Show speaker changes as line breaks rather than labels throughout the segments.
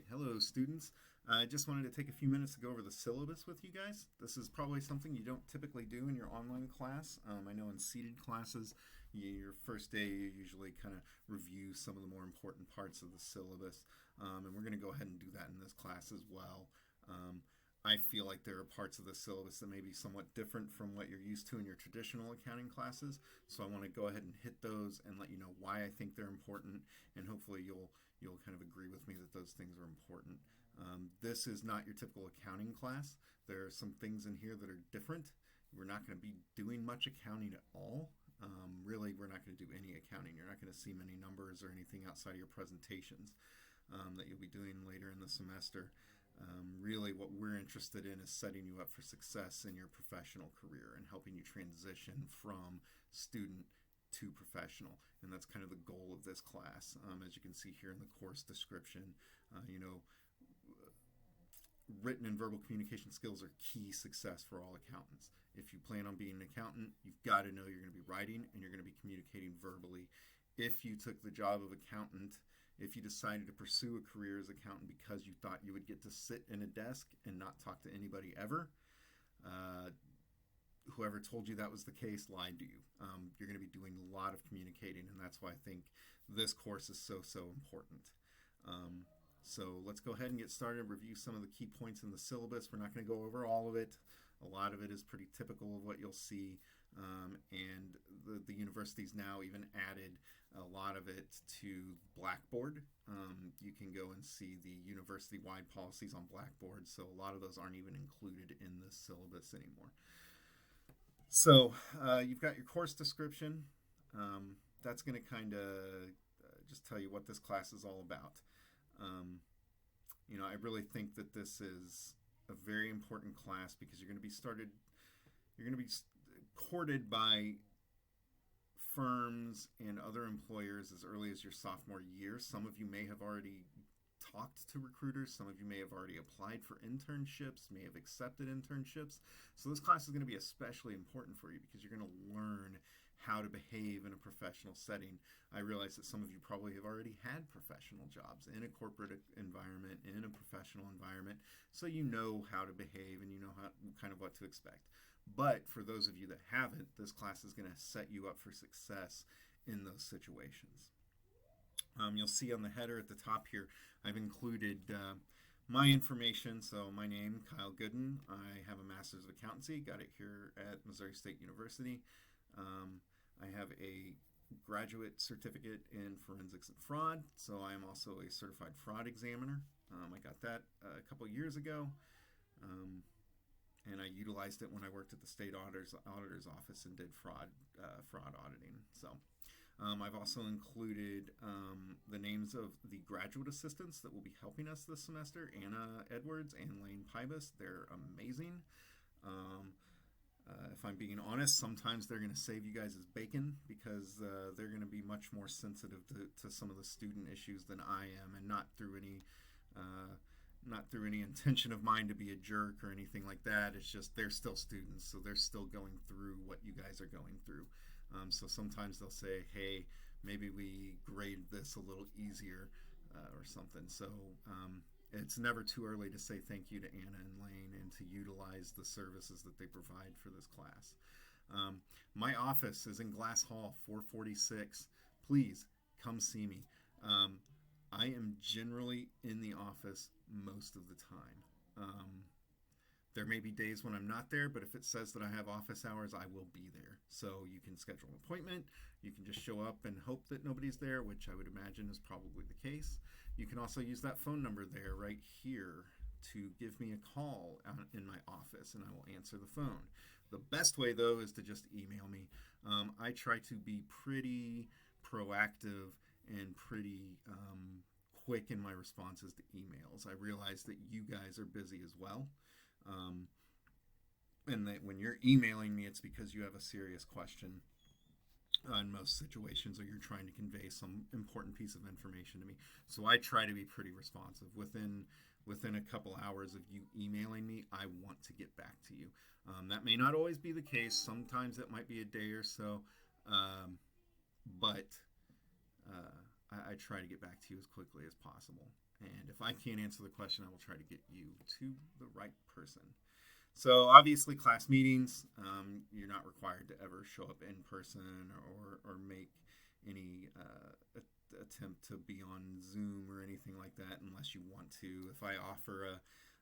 right, hello students. I just wanted to take a few minutes to go over the syllabus with you guys. This is probably something you don't typically do in your online class. I know in seated classes, your first day you usually kind of review some of the more important parts of the syllabus, and we're going to go ahead and do that in this class as well. Um, I feel like there are parts of the syllabus that may be somewhat different from what you're used to in your traditional accounting classes, so I want to go ahead and hit those and let you know why I think they're important, and hopefully you'll kind of agree with me that those things are important. This is not your typical accounting class. There are some things in here that are different. We're not going to be doing much accounting at all. Really, we're not going to do any accounting. You're not going to see many numbers or anything outside of your presentations that you'll be doing later in the semester. Really, what we're interested in is setting you up for success in your professional career and helping you transition from student to professional. And that's kind of the goal of this class. As you can see here in the course description, written and verbal communication skills are key success for all accountants. If you plan on being an accountant, you've got to know you're going to be writing and you're going to be communicating verbally. If you took the job of accountant, if you decided to pursue a career as accountant because you thought you would get to sit in a desk and not talk to anybody ever, whoever told you that was the case lied to you. You're going to be doing a lot of communicating, and that's why I think this course is so important. So let's go ahead and get started and review some of the key points in the syllabus. We're not going to go over all of it. A lot of it is pretty typical of what you'll see, and the university's now even added a lot of it to Blackboard. You can go and see the university-wide policies on Blackboard, so a lot of those aren't even included in the syllabus anymore. So you've got your course description. That's going to kind of just tell you what this class is all about. I really think that this is a very important class because you're going to be courted by firms and other employers as early as your sophomore year. Some of you may have already talked to recruiters. Some of you may have already applied for internships, may have accepted internships. So this class is going to be especially important for you because you're going to learn how to behave in a professional setting. I realize that some of you probably have already had professional jobs in a corporate environment, in a professional environment, so you know how to behave and you know kind of what to expect. But for those of you that haven't, this class is going to set you up for success in those situations. You'll see on the header at the top here, I've included my information. So my name, Kyle Gooden. I have a Master's of Accountancy, got it here at Missouri State University. I have a graduate certificate in forensics and fraud, so I am also a certified fraud examiner. I got that a couple years ago, and I utilized it when I worked at the state auditor's office and did fraud auditing. So I've also included the names of the graduate assistants that will be helping us this semester: Anna Edwards and Lane Pybus. They're amazing. If I'm being honest, sometimes they're going to save you guys as bacon because they're going to be much more sensitive to some of the student issues than I am, and not through any intention of mine to be a jerk or anything like that. It's just they're still students, so they're still going through what you guys are going through. So sometimes they'll say, hey, maybe we grade this a little easier or something. So it's never too early to say thank you to Anna and Lane and to utilize the services that they provide for this class. My office is in Glass Hall 446. Please come see me. I am generally in the office most of the time. There may be days when I'm not there, but if it says that I have office hours, I will be there. So you can schedule an appointment. You can just show up and hope that nobody's there, which I would imagine is probably the case. You can also use that phone number there right here to give me a call out in my office, and I will answer the phone. The best way, though, is to just email me. I try to be pretty proactive and pretty quick in my responses to emails. I realize that you guys are busy as well. And that when you're emailing me, it's because you have a serious question in most situations, or you're trying to convey some important piece of information to me. So I try to be pretty responsive. Within a couple hours of you emailing me, I want to get back to you. That may not always be the case. Sometimes it might be a day or so, but I try to get back to you as quickly as possible. And if I can't answer the question, I will try to get you to the right person. So obviously class meetings, you're not required to ever show up in person or make any attempt to be on Zoom or anything like that unless you want to. If I offer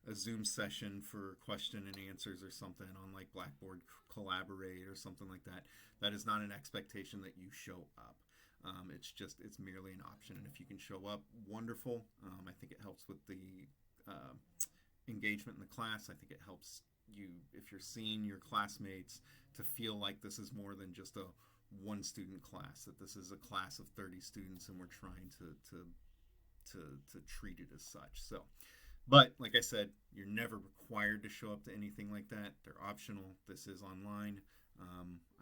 a Zoom session for question and answers or something on like Blackboard Collaborate or something like that, that is not an expectation that you show up. It's merely an option, and if you can show up, wonderful. I think it helps with the engagement in the class. I think it helps you, if you're seeing your classmates, to feel like this is more than just a one student class, that this is a class of 30 students and we're trying to treat it as such. So, but like I said, you're never required to show up to anything like that. They're optional. This is online.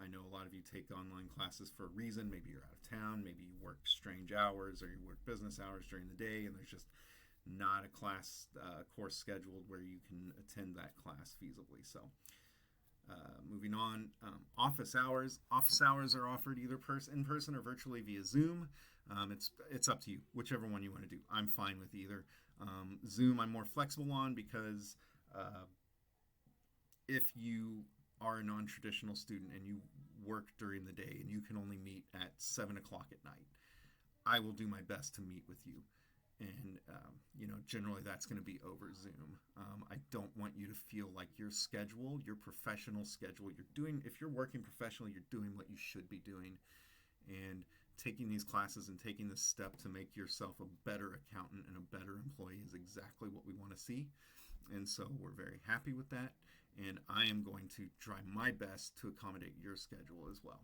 I know a lot of you take online classes for a reason. Maybe you're out of town, maybe you work strange hours, or you work business hours during the day, and there's just not a class course scheduled where you can attend that class feasibly. So moving on, office hours. Office hours are offered either in person or virtually via Zoom. It's up to you, whichever one you want to do. I'm fine with either. Zoom I'm more flexible on because if you are a non-traditional student and you work during the day and you can only meet at 7 o'clock at night, I will do my best to meet with you. And, generally that's going to be over Zoom. I don't want you to feel like your schedule, your professional schedule, if you're working professionally, you're doing what you should be doing. And taking these classes and taking this step to make yourself a better accountant and a better employee is exactly what we want to see. And so we're very happy with that. And I am going to try my best to accommodate your schedule as well.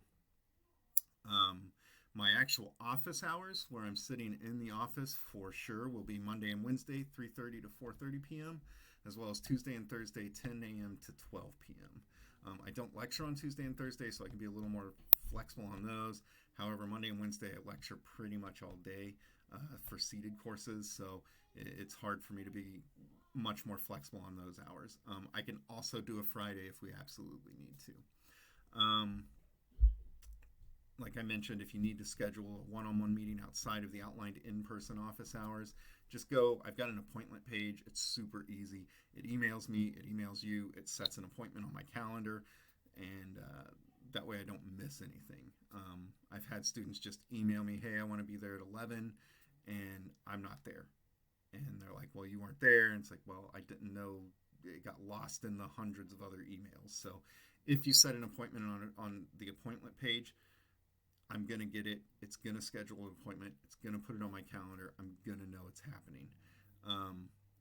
My actual office hours, where I'm sitting in the office for sure, will be Monday and Wednesday, 3:30 to 4:30 p.m., as well as Tuesday and Thursday, 10 a.m. to 12 p.m. I don't lecture on Tuesday and Thursday, so I can be a little more flexible on those. However, Monday and Wednesday, I lecture pretty much all day for seated courses, so it's hard for me to be much more flexible on those hours. I can also do a Friday if we absolutely need to. Like I mentioned, if you need to schedule a one-on-one meeting outside of the outlined in-person office hours, just go. I've got an appointment page. It's super easy. It emails me, it emails you, it sets an appointment on my calendar, and that way I don't miss anything. I've had students just email me, hey, I want to be there at 11, and I'm not there. And they're like, well, you weren't there. And it's like, well, I didn't know. It got lost in the hundreds of other emails. So if you set an appointment on the appointment page, I'm going to get it. It's going to schedule an appointment. It's going to put it on my calendar. I'm going to know it's happening.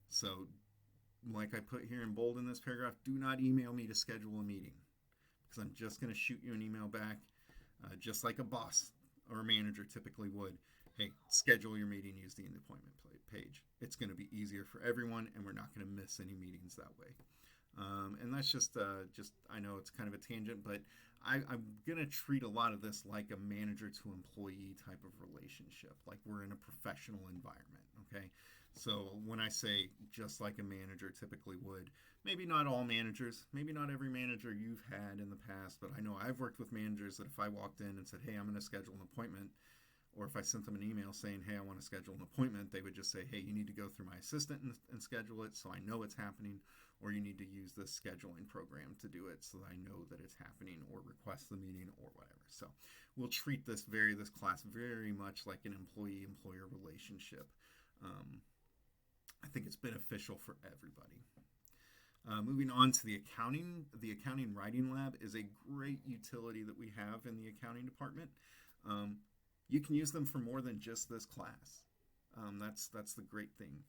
So like I put here in bold in this paragraph, do not email me to schedule a meeting, because I'm just going to shoot you an email back, just like a boss or a manager typically would. Hey, schedule your meeting using the appointment page. It's going to be easier for everyone, and we're not going to miss any meetings that way. And that's just I know it's kind of a tangent, but I'm going to treat a lot of this like a manager to employee type of relationship, like we're in a professional environment, okay? So when I say just like a manager typically would, maybe not all managers, maybe not every manager you've had in the past, but I know I've worked with managers that if I walked in and said, hey, I'm going to schedule an appointment, or if I sent them an email saying, hey, I want to schedule an appointment, they would just say, hey, you need to go through my assistant and schedule it so I know it's happening, or you need to use this scheduling program to do it so that I know that it's happening, or request the meeting or whatever. So we'll treat this class very much like an employee-employer relationship. I think it's beneficial for everybody. Moving on to the accounting writing lab is a great utility that we have in the accounting department. You can use them for more than just this class. That's the great thing.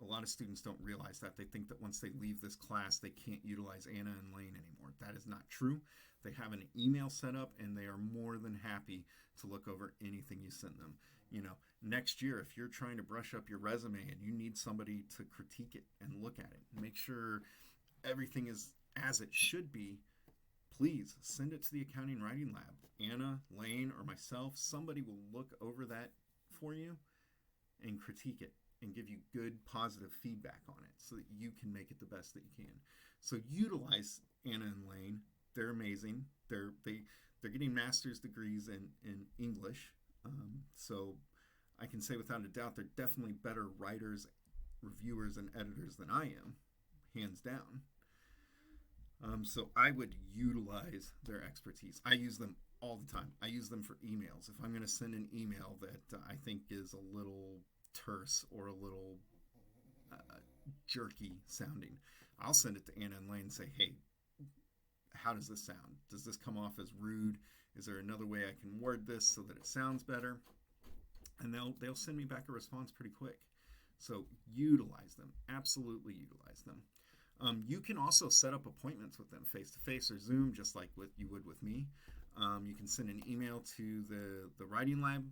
A lot of students don't realize that. They think that once they leave this class, they can't utilize Anna and Lane anymore. That is not true. They have an email set up, and they are more than happy to look over anything you send them. Next year, if you're trying to brush up your resume and you need somebody to critique it and look at it and make sure everything is as it should be, please send it to the accounting writing lab. Anna, Lane, or myself, somebody will look over that for you and critique it and give you good, positive feedback on it so that you can make it the best that you can. So utilize Anna and Lane. They're amazing. They're getting master's degrees in English. So I can say without a doubt they're definitely better writers, reviewers, and editors than I am, hands down. So I would utilize their expertise. I use them all the time. I use them for emails. If I'm going to send an email that I think is a little terse or a little jerky sounding, I'll send it to Anna and Lane and say, hey, how does this sound? Does this come off as rude? Is there another way I can word this so that it sounds better? And they'll send me back a response pretty quick. So utilize them. Absolutely utilize them. You can also set up appointments with them face-to-face or Zoom, just like you would with me. You can send an email to the writing lab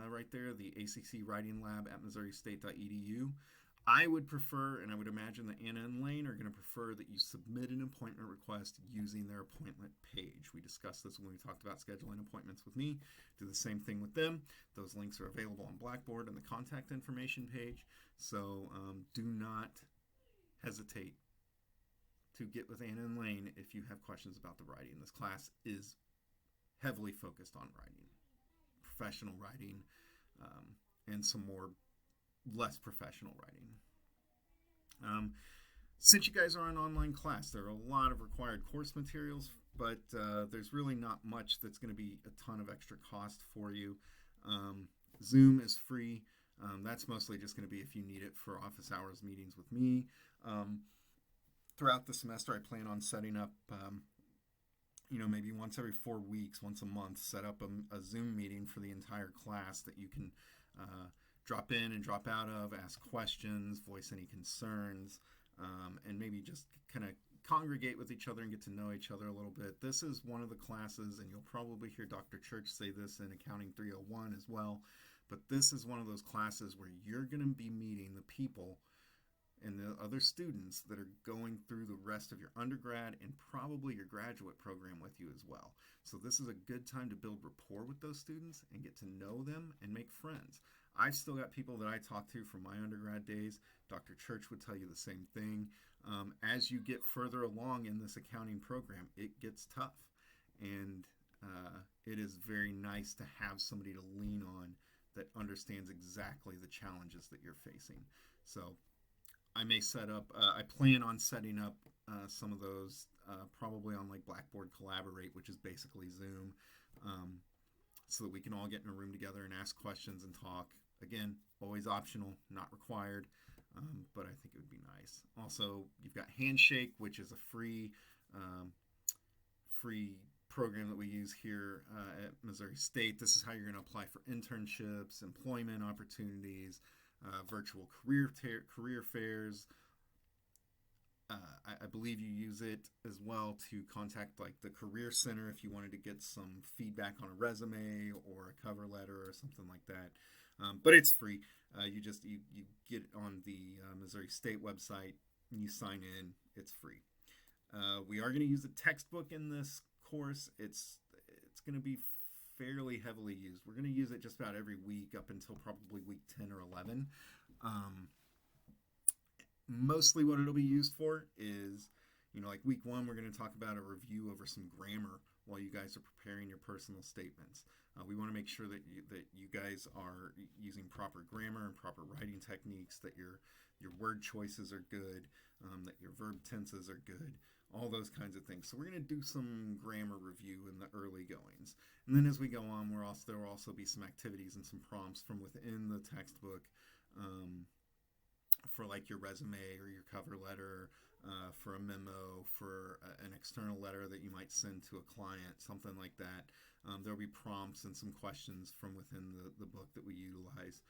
right there, the ACC writing lab at MissouriState.edu. I would prefer, and I would imagine that Anna and Lane are going to prefer, that you submit an appointment request using their appointment page. We discussed this when we talked about scheduling appointments with me. Do the same thing with them. Those links are available on Blackboard and the contact information page. So do not hesitate to get with Anna and Lane if you have questions about the writing. This class is heavily focused on writing, professional writing, and some more less professional writing. Since you guys are an online class, there are a lot of required course materials, but there's really not much that's going to be a ton of extra cost for you. Zoom is free. That's mostly just going to be if you need it for office hours meetings with me. Throughout the semester, I plan on setting up, maybe once every 4 weeks, once a month, set up a Zoom meeting for the entire class that you can drop in and drop out of, ask questions, voice any concerns, and maybe just kind of congregate with each other and get to know each other a little bit. This is one of the classes, and you'll probably hear Dr. Church say this in Accounting 301 as well, but this is one of those classes where you're going to be meeting the people and the other students that are going through the rest of your undergrad and probably your graduate program with you as well. So this is a good time to build rapport with those students and get to know them and make friends. I've still got people that I talk to from my undergrad days. Dr. Church would tell you the same thing. As you get further along in this accounting program, it gets tough. And it is very nice to have somebody to lean on that understands exactly the challenges that you're facing. So I may I plan on setting up some of those probably on like Blackboard Collaborate, which is basically Zoom, so that we can all get in a room together and ask questions and talk. Again, always optional, not required, but I think it would be nice. Also, you've got Handshake, which is a free program that we use here at Missouri State. This is how you're going to apply for internships, employment opportunities, virtual career fairs. I believe you use it as well to contact like the Career Center if you wanted to get some feedback on a resume or a cover letter or something like that. But it's free. You get on the Missouri State website, you sign in, it's free. We are going to use a textbook in this course. It's going to be fairly heavily used. We're going to use it just about every week up until probably week 10 or 11. Mostly what it'll be used for is, like week 1, we're going to talk about a review over some grammar while you guys are preparing your personal statements. We want to make sure that you guys are using proper grammar and proper writing techniques, that your word choices are good, that your verb tenses are good, all those kinds of things. So we're going to do some grammar review in the early goings. And then as we go on, there will also be some activities and some prompts from within the textbook for like your resume or your cover letter, for a memo, for an external letter that you might send to a client, something like that. There will be prompts and some questions from within the book that we utilize.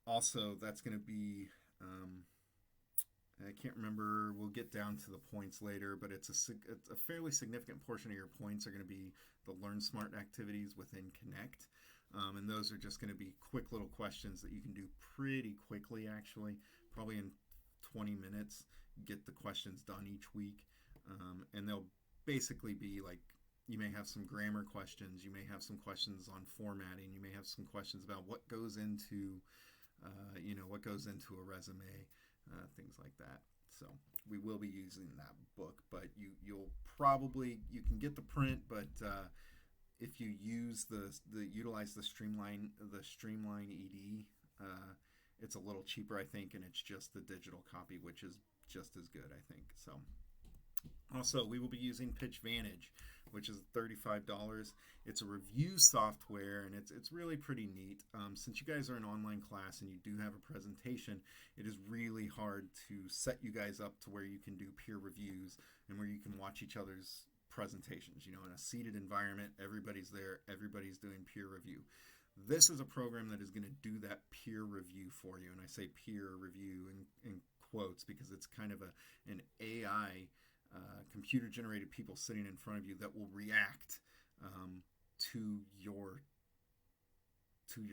Also, that's going to be, I can't remember, we'll get down to the points later, but it's a fairly significant portion of your points are going to be the Learn Smart activities within Connect. And those are just going to be quick little questions that you can do pretty quickly, actually, probably in 20 minutes, get the questions done each week. And they'll basically be like, you may have some grammar questions, you may have some questions on formatting, you may have some questions about what goes into, a resume, things like that. So we will be using that book, but you can get the print, but if you use utilize the Streamline ED, it's a little cheaper, I think, and it's just the digital copy, which is just as good, I think. So, also, we will be using PitchVantage, which is $35. It's a review software, and it's really pretty neat. Since you guys are an online class and you do have a presentation, it is really hard to set you guys up to where you can do peer reviews and where you can watch each other's presentations. You know, in a seated environment, everybody's there, everybody's doing peer review. This is a program that is going to do that peer review for you, and I say peer review in quotes because it's kind of an AI computer-generated people sitting in front of you that will react to your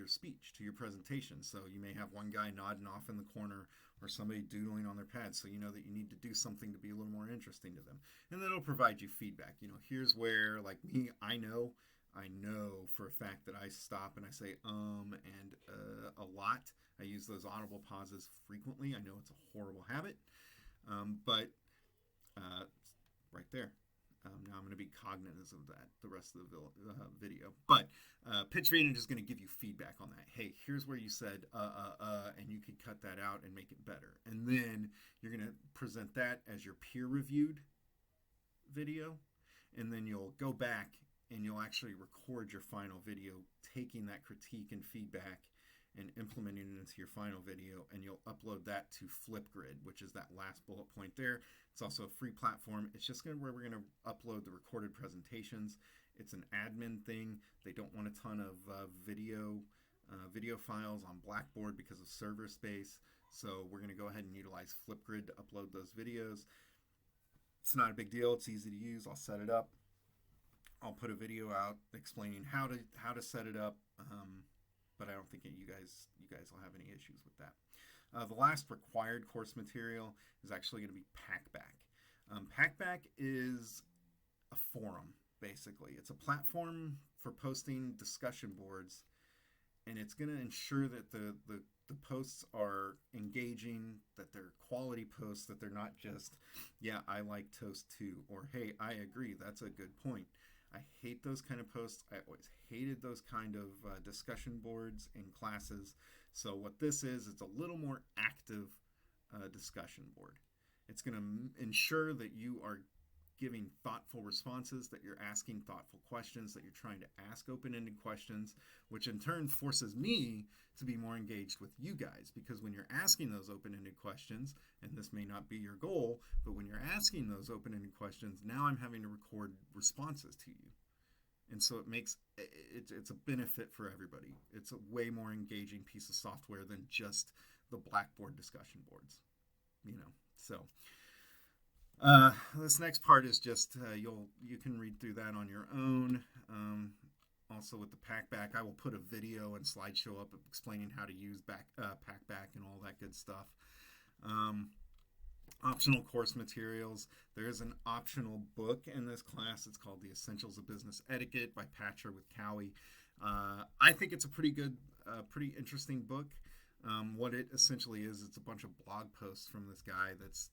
speech, to your presentation. So you may have one guy nodding off in the corner or somebody doodling on their pad, so you know that you need to do something to be a little more interesting to them. And then it'll provide you feedback. You know, here's where, like me, I know for a fact that I stop and I say and a lot. I use those audible pauses frequently. I know it's a horrible habit, but right there. Now I'm going to be cognizant of that the rest of the video. But PitchVantage is going to give you feedback on that. Hey, here's where you said and you can cut that out and make it better. And then you're going to present that as your peer-reviewed video, and then you'll go back and you'll actually record your final video, taking that critique and feedback and implementing it into your final video, and you'll upload that to Flipgrid, which is that last bullet point there. It's also a free platform. It's just where we're going to upload the recorded presentations. It's an admin thing. They don't want a ton of video files on Blackboard because of server space, so we're going to go ahead and utilize Flipgrid to upload those videos. It's not a big deal. It's easy to use. I'll set it up. I'll put a video out explaining how to set it up. But I don't think you guys will have any issues with that. The last required course material is actually going to be Packback. Packback is a forum, basically. It's a platform for posting discussion boards, and it's going to ensure that the posts are engaging, that they're quality posts, that they're not just, yeah, I like toast too, or hey, I agree, that's a good point. I hate those kind of posts. I always hated those kind of discussion boards in classes. So what this is, it's a little more active discussion board. It's going to ensure that you are giving thoughtful responses, that you're asking thoughtful questions, that you're trying to ask open-ended questions, which in turn forces me to be more engaged with you guys, because when you're asking those open-ended questions, and this may not be your goal, but when you're asking those open-ended questions, now I'm having to record responses to you. And so it's a benefit for everybody. It's a way more engaging piece of software than just the Blackboard discussion boards, you know. So this next part is just you can read through that on your own. Also with the Packback, I will put a video and slideshow up explaining how to use Packback and all that good stuff. Optional course materials. There is an optional book in this class. It's called The Essentials of Business Etiquette by Patcher with Cowie. I think it's a pretty good, pretty interesting book. What it essentially is, it's a bunch of blog posts from this guy that's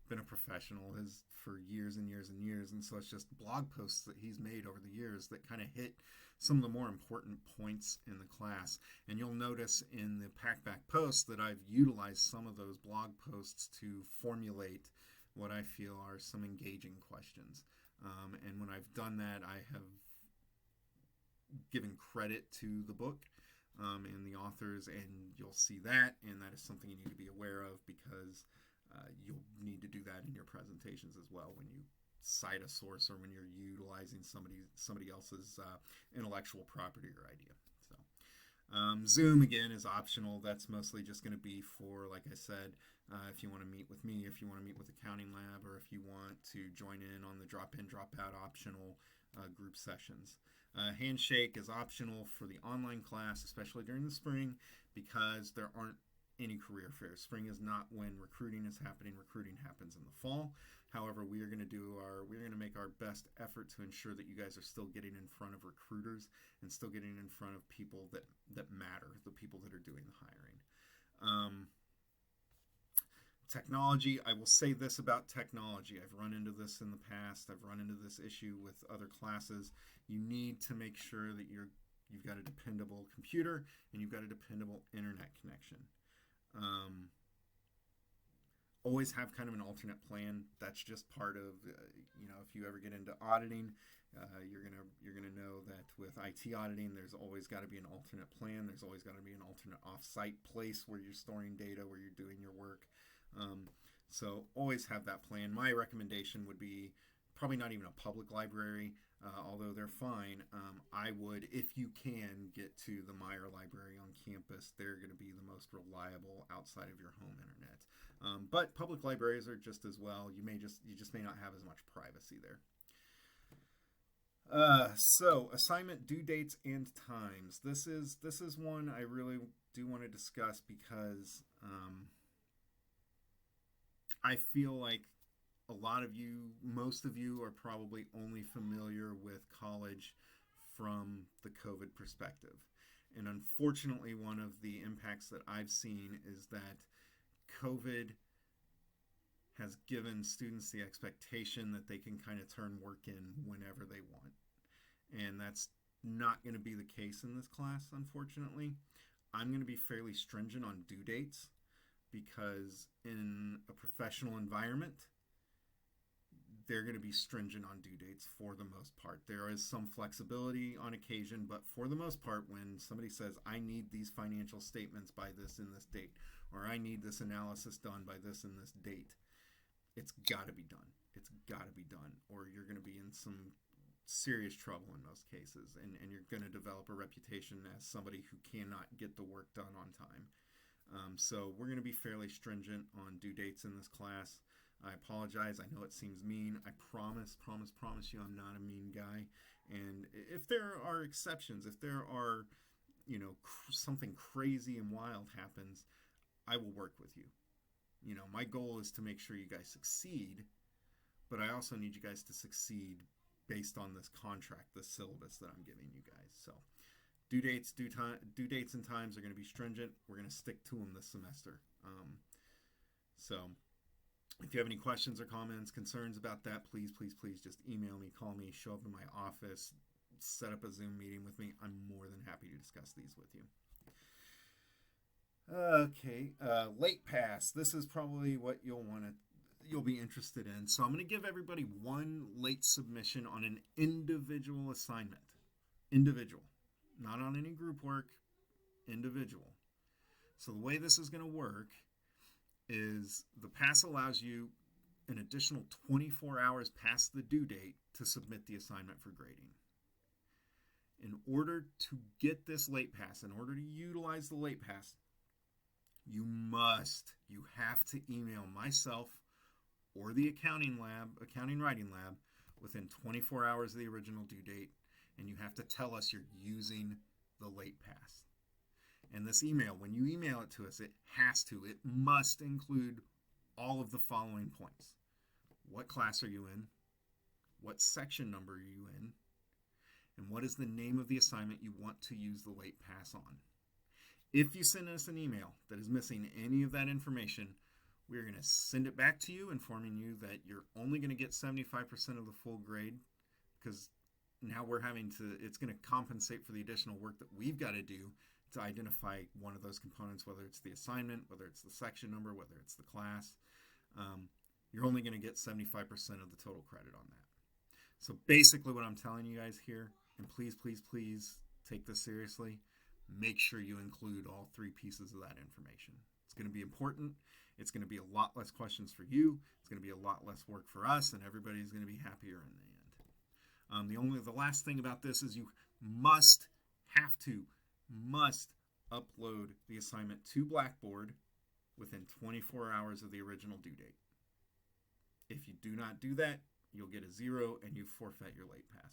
been a professional for years and years and years, and so it's just blog posts that he's made over the years that kind of hit some of the more important points in the class. And you'll notice in the Packback posts that I've utilized some of those blog posts to formulate what I feel are some engaging questions. And when I've done that, I have given credit to the book and the authors, and you'll see that, and that is something you need to be aware of, because you'll need to do that in your presentations as well when you cite a source or when you're utilizing somebody else's intellectual property or idea. So Zoom, again, is optional. That's mostly just going to be for, like I said, if you want to meet with me, if you want to meet with Accounting Lab, or if you want to join in on the drop-in, drop-out optional group sessions. Handshake is optional for the online class, especially during the spring, because there aren't any career fairs. Spring is not when recruiting is happening. Recruiting happens in the fall. However, we're going to make our best effort to ensure that you guys are still getting in front of recruiters and still getting in front of people that matter, the people that are doing the hiring. Technology, I will say this about technology. I've run into this in the past. I've run into this issue with other classes. You need to make sure that you've got a dependable computer and you've got a dependable internet connection. Always have kind of an alternate plan. That's just part of, if you ever get into auditing, you're gonna know that with IT auditing, there's always got to be an alternate plan. There's always got to be an alternate off-site place where you're storing data, where you're doing your work. So always have that plan. My recommendation would be probably not even a public library, although they're fine. I would, if you can, get to the Meyer Library on campus. They're going to be the most reliable outside of your home internet. But public libraries are just as well. You just may not have as much privacy there. So assignment due dates and times. This is one I really do want to discuss because I feel like a lot of you, most of you, are probably only familiar with college from the COVID perspective. And unfortunately, one of the impacts that I've seen is that COVID has given students the expectation that they can kind of turn work in whenever they want. And that's not going to be the case in this class, unfortunately. I'm going to be fairly stringent on due dates because in a professional environment, they're going to be stringent on due dates for the most part. There is some flexibility on occasion, but for the most part, when somebody says, I need these financial statements by this and this date, or I need this analysis done by this and this date, it's got to be done. It's got to be done, or you're going to be in some serious trouble in most cases, and you're going to develop a reputation as somebody who cannot get the work done on time. So we're going to be fairly stringent on due dates in this class. I apologize. I know it seems mean. I promise you I'm not a mean guy. And if there are exceptions, if there are, something crazy and wild happens, I will work with you. My goal is to make sure you guys succeed, but I also need you guys to succeed based on this contract, this syllabus that I'm giving you guys. So due dates and times are going to be stringent. We're going to stick to them this semester. So if you have any questions or comments, concerns about that, please just email me, call me, show up in my office, set up a Zoom meeting with me. I'm more than happy to discuss these with you. Okay, late pass. This is probably what you'll be interested in. So I'm going to give everybody one late submission on an individual assignment. Individual. Not on any group work. Individual. So the way this is going to work is the pass allows you an additional 24 hours past the due date to submit the assignment for grading. In order to get this late pass, in order to utilize the late pass, you have to email myself or the accounting writing lab within 24 hours of the original due date, and you have to tell us you're using the late pass. And this email, when you email it to us, it must include all of the following points. What class are you in? What section number are you in? And what is the name of the assignment you want to use the late pass on? If you send us an email that is missing any of that information, we're going to send it back to you, informing you that you're only going to get 75% of the full grade, because now it's going to compensate for the additional work that we've got to do to identify one of those components, whether it's the assignment, whether it's the section number, whether it's the class. You're only going to get 75% of the total credit on that. So basically what I'm telling you guys here, and please take this seriously, make sure you include all three pieces of that information. It's going to be important. It's going to be a lot less questions for you. It's going to be a lot less work for us, and everybody's going to be happier in the end. The last thing about this is you must upload the assignment to Blackboard within 24 hours of the original due date. If you do not do that, you'll get a 0 and you forfeit your late pass.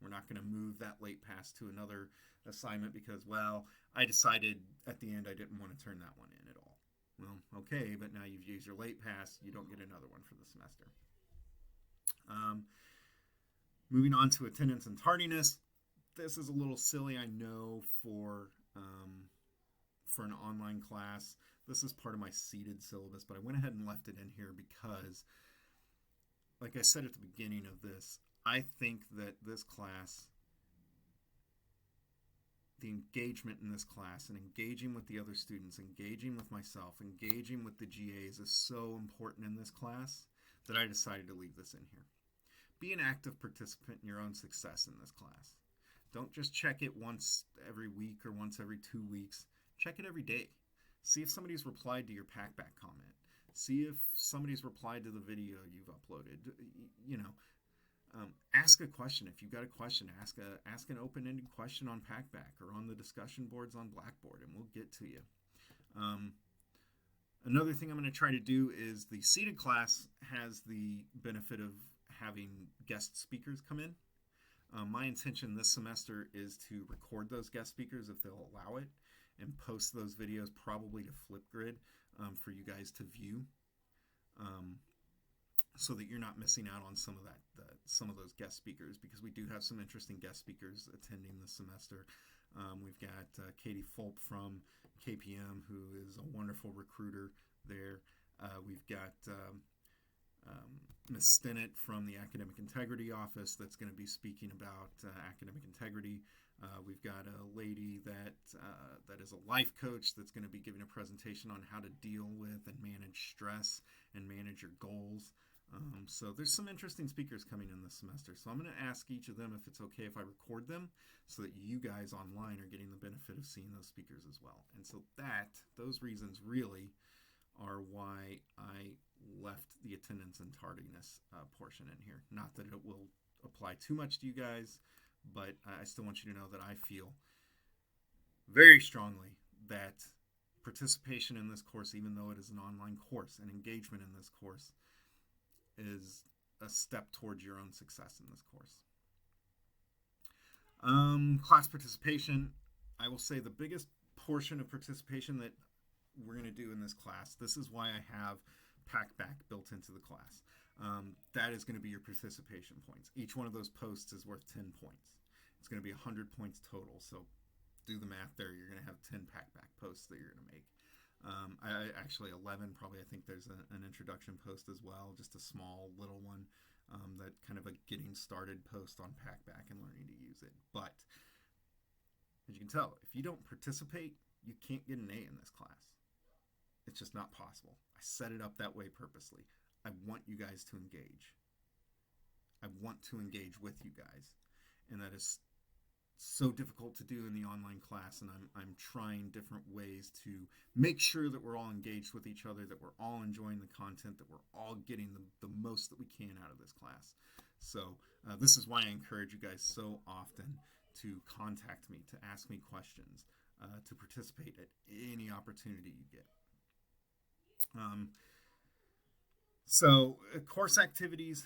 We're not going to move that late pass to another assignment because, I decided at the end I didn't want to turn that one in at all. Well, okay, but now you've used your late pass. You don't get another one for the semester. Moving on to attendance and tardiness. This is a little silly, I know, for for an online class. This is part of my seated syllabus, but I went ahead and left it in here because, like I said at the beginning of this, I think that this class, the engagement in this class and engaging with the other students, engaging with myself, engaging with the GAs is so important in this class that I decided to leave this in here. Be an active participant in your own success in this class. Don't just check it once every week or once every 2 weeks. Check it every day. See if somebody's replied to your packback comment. See if somebody's replied to the video you've uploaded. You know, ask a question. If you've got a question, ask an open-ended question on packback or on the discussion boards on Blackboard, and we'll get to you. Another thing I'm going to try to do is the seated class has the benefit of having guest speakers come in. My intention this semester is to record those guest speakers if they'll allow it, and post those videos probably to Flipgrid for you guys to view, so that you're not missing out on some of those guest speakers, because we do have some interesting guest speakers attending this semester. We've got Katie Fulp from KPM, who is a wonderful recruiter there. We've got Ms. Stinnett from the Academic Integrity Office that's going to be speaking about academic integrity. We've got a lady that is a life coach that's going to be giving a presentation on how to deal with and manage stress and manage your goals. So there's some interesting speakers coming in this semester. So I'm going to ask each of them if it's okay if I record them, so that you guys online are getting the benefit of seeing those speakers as well. And so those reasons really are why I left the attendance and tardiness portion in here. Not that it will apply too much to you guys, but I still want you to know that I feel very strongly that participation in this course, even though it is an online course, and engagement in this course is a step towards your own success in this course. Class participation, I will say the biggest portion of participation that we're going to do in this class, this is why I have packback built into the class. That is going to be your participation points. Each one of those posts is worth 10 points. It's going to be 100 points total. So do the math there. You're going to have 10 packback posts that you're going to make. Actually 11, probably. I think there's an introduction post as well, just a small little one, that kind of a getting started post on packback and learning to use it. But as you can tell, if you don't participate, you can't get an A in this class. It's just not possible. I set it up that way purposely. I want you guys to engage. I want to engage with you guys. And that is so difficult to do in the online class, and I'm trying different ways to make sure that we're all engaged with each other, that we're all enjoying the content, that we're all getting the most that we can out of this class. So this is why I encourage you guys so often to contact me, to ask me questions, to participate at any opportunity you get. So course activities,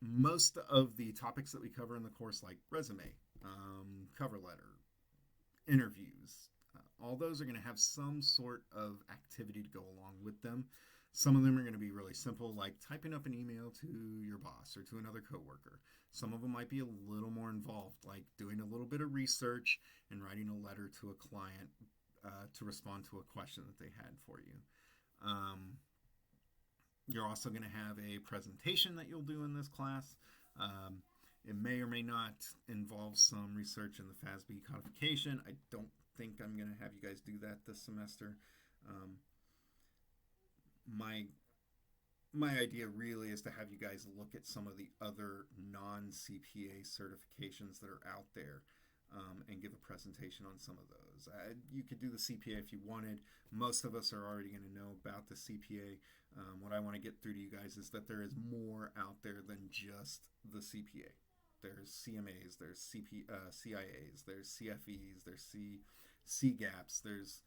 most of the topics that we cover in the course, like resume, cover letter, interviews, all those are going to have some sort of activity to go along with them. Some of them are going to be really simple, like typing up an email to your boss or to another coworker. Some of them might be a little more involved, like doing a little bit of research and writing a letter to a client to respond to a question that they had for you. You're also going to have a presentation that you'll do in this class. It may or may not involve some research in the FASB codification. I don't think I'm going to have you guys do that this semester. My idea really is to have you guys look at some of the other non-CPA certifications that are out there, and give a presentation on some of those. You could do the CPA if you wanted. Most of us are already going to know about the CPA. What I want to get through to you guys is that there is more out there than just the CPA. There's CMAs, there's CIAs, there's CFEs, there's CGAPs, there's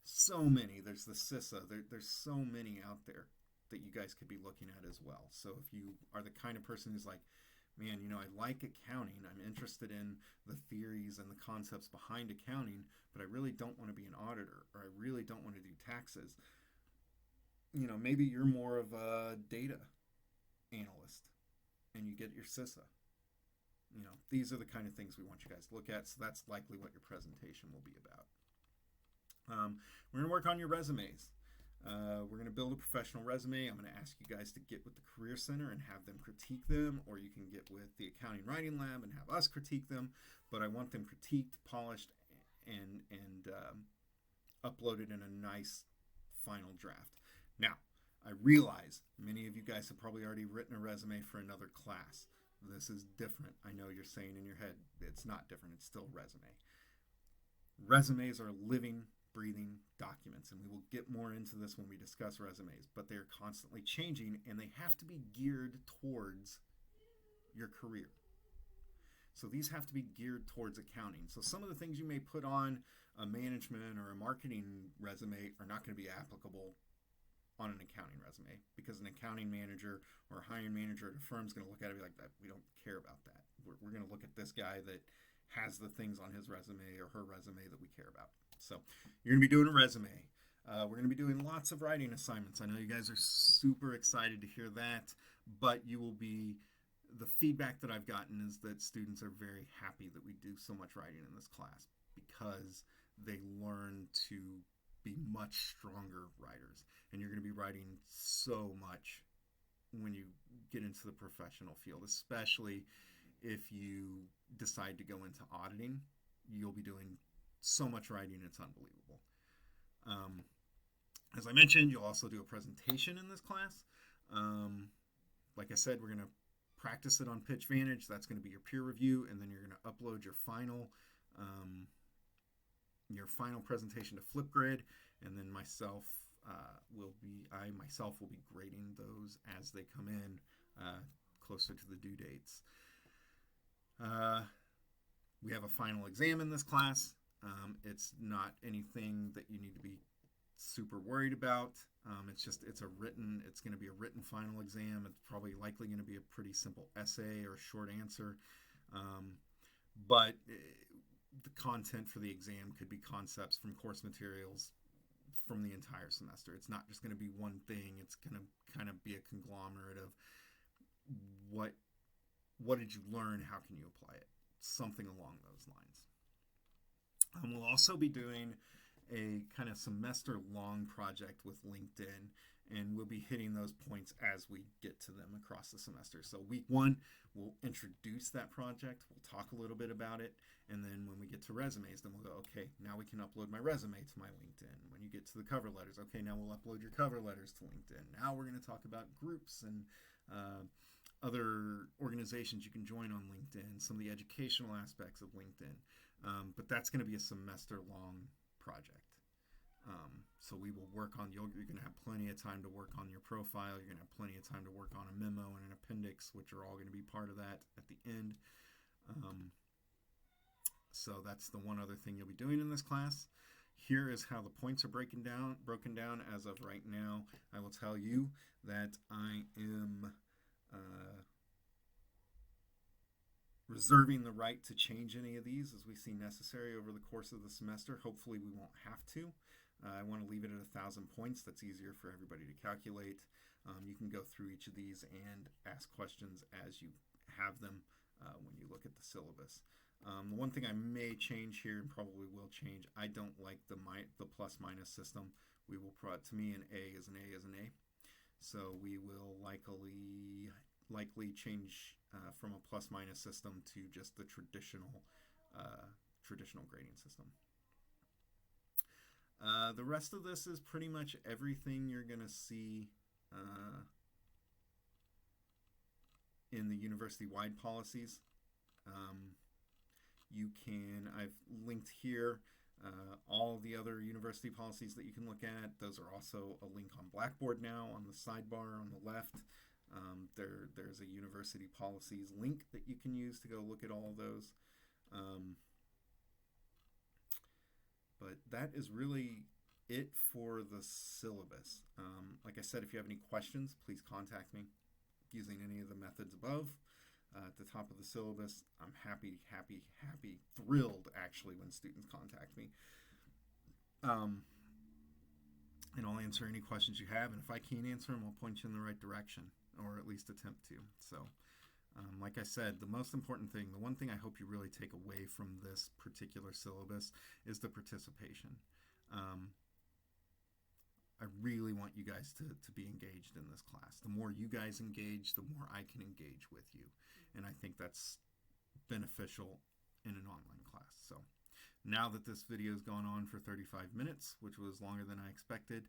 so many. There's the CISA. There's so many out there that you guys could be looking at as well. So if you are the kind of person who's like, man, I like accounting, I'm interested in the theories and the concepts behind accounting, but I really don't want to be an auditor, or I really don't want to do taxes. Maybe you're more of a data analyst and you get your CISA. These are the kind of things we want you guys to look at, so that's likely what your presentation will be about. We're going to work on your resumes. We're going to build a professional resume. I'm going to ask you guys to get with the Career Center and have them critique them, or you can get with the Accounting Writing Lab and have us critique them. But I want them critiqued, polished, and uploaded in a nice final draft. Now, I realize many of you guys have probably already written a resume for another class. This is different. I know you're saying in your head it's not different. It's still resume. Resumes are living, breathing documents, and we will get more into this when we discuss resumes, but they're constantly changing and they have to be geared towards your career. So these have to be geared towards accounting. So some of the things you may put on a management or a marketing resume are not going to be applicable on an accounting resume, because an accounting manager or a hiring manager at a firm is going to look at it and be like, that we don't care about that. We're going to look at this guy that has the things on his resume or her resume that we care about. So you're going to be doing a resume. We're going to be doing lots of writing assignments. I know you guys are super excited to hear that, but you will be, the feedback that I've gotten is that students are very happy that we do so much writing in this class, because they learn to be much stronger writers. And you're going to be writing so much when you get into the professional field, especially if you decide to go into auditing. You'll be doing so much writing, it's unbelievable. As I mentioned, you'll also do a presentation in this class. Like I said, we're going to practice it on PitchVantage. That's going to be your peer review, and then you're going to upload your final presentation to Flipgrid, and then I myself will be grading those as they come in closer to the due dates. We have a final exam in this class. It's not anything that you need to be super worried about. It's going to be a written final exam. It's probably likely going to be a pretty simple essay or short answer. But the content for the exam could be concepts from course materials from the entire semester. It's not just going to be one thing. It's going to kind of be a conglomerate of what did you learn? How can you apply it? Something along those lines. We'll also be doing a kind of semester-long project with LinkedIn, and we'll be hitting those points as we get to them across the semester. So week 1, we'll introduce that project. We'll talk a little bit about it, and then when we get to resumes, then we'll go, okay, now we can upload my resume to my LinkedIn. When you get to the cover letters, okay, now we'll upload your cover letters to LinkedIn. Now we're going to talk about groups and other organizations you can join on LinkedIn, some of the educational aspects of LinkedIn. But that's going to be a semester-long project. So we will work on, you're going to have plenty of time to work on your profile. You're going to have plenty of time to work on a memo and an appendix, which are all going to be part of that at the end. So that's the one other thing you'll be doing in this class. Here is how the points are broken down as of right now. I will tell you that I am reserving the right to change any of these as we see necessary over the course of the semester. Hopefully we won't have to. I want to leave it at 1,000 points. That's easier for everybody to calculate. You can go through each of these and ask questions as you have them when you look at the syllabus. The one thing I may change here, and probably will change, I don't like the plus-minus system. We will to me, an A is an A is an A. So we will likely change from a plus-minus system to just the traditional grading system. The rest of this is pretty much everything you're going to see in the university-wide policies. I've linked here all the other university policies that you can look at. Those are also a link on Blackboard now on the sidebar on the left. There's a university policies link that you can use to go look at all of those. But that is really it for the syllabus. Like I said, if you have any questions, please contact me using any of the methods above. At the top of the syllabus, I'm happy, thrilled actually when students contact me. And I'll answer any questions you have, and if I can't answer them, I'll point you in the right direction, or at least attempt to. So, like I said, the most important thing, the one thing I hope you really take away from this particular syllabus is the participation. Um, I really want you guys to be engaged in this class. The more you guys engage, the more I can engage with you. And I think that's beneficial in an online class. So now that this video has gone on for 35 minutes, which was longer than I expected,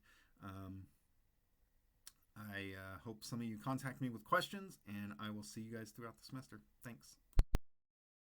I hope some of you contact me with questions, and I will see you guys throughout the semester. Thanks.